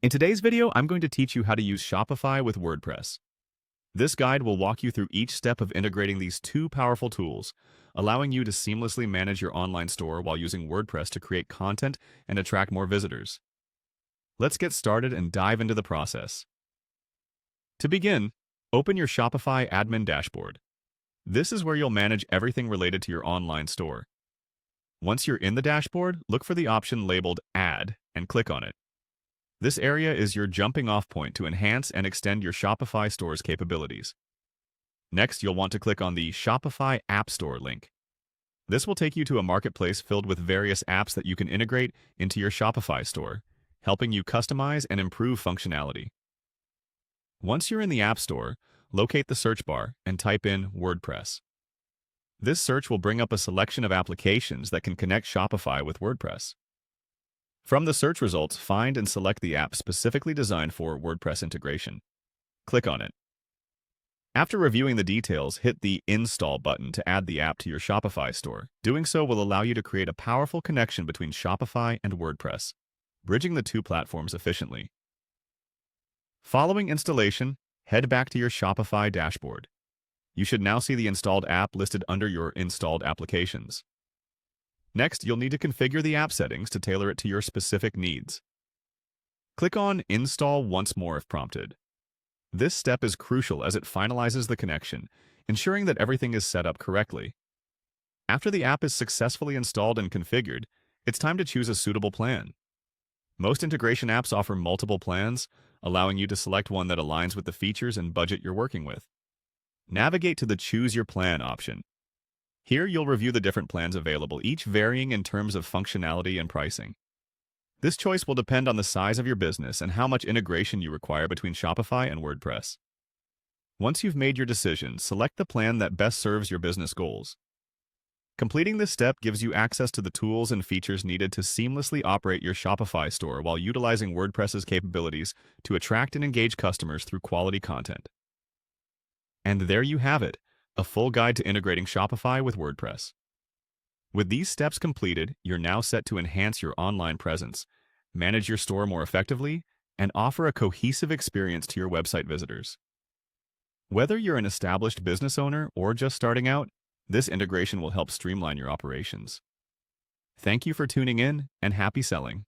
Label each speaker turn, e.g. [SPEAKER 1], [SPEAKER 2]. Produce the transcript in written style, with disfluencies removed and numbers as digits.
[SPEAKER 1] In today's video, I'm going to teach you how to use Shopify with WordPress. This guide will walk you through each step of integrating these two powerful tools, allowing you to seamlessly manage your online store while using WordPress to create content and attract more visitors. Let's get started and dive into the process. To begin, open your Shopify admin dashboard. This is where you'll manage everything related to your online store. Once you're in the dashboard, look for the option labeled Add and click on it. This area is your jumping-off point to enhance and extend your Shopify store's capabilities. Next, you'll want to click on the Shopify App Store link. This will take you to a marketplace filled with various apps that you can integrate into your Shopify store, helping you customize and improve functionality. Once you're in the App Store, locate the search bar and type in WordPress. This search will bring up a selection of applications that can connect Shopify with WordPress. From the search results, find and select the app specifically designed for WordPress integration. Click on it. After reviewing the details, hit the Install button to add the app to your Shopify store. Doing so will allow you to create a powerful connection between Shopify and WordPress, bridging the two platforms efficiently. Following installation, head back to your Shopify dashboard. You should now see the installed app listed under your installed applications. Next, you'll need to configure the app settings to tailor it to your specific needs. Click on Install once more if prompted. This step is crucial as it finalizes the connection, ensuring that everything is set up correctly. After the app is successfully installed and configured, it's time to choose a suitable plan. Most integration apps offer multiple plans, allowing you to select one that aligns with the features and budget you're working with. Navigate to the Choose Your Plan option. Here, you'll review the different plans available, each varying in terms of functionality and pricing. This choice will depend on the size of your business and how much integration you require between Shopify and WordPress. Once you've made your decision, select the plan that best serves your business goals. Completing this step gives you access to the tools and features needed to seamlessly operate your Shopify store while utilizing WordPress's capabilities to attract and engage customers through quality content. And there you have it, a full guide to integrating Shopify with WordPress. With these steps completed, you're now set to enhance your online presence, manage your store more effectively, and offer a cohesive experience to your website visitors. Whether you're an established business owner or just starting out, this integration will help streamline your operations. Thank you for tuning in, and happy selling.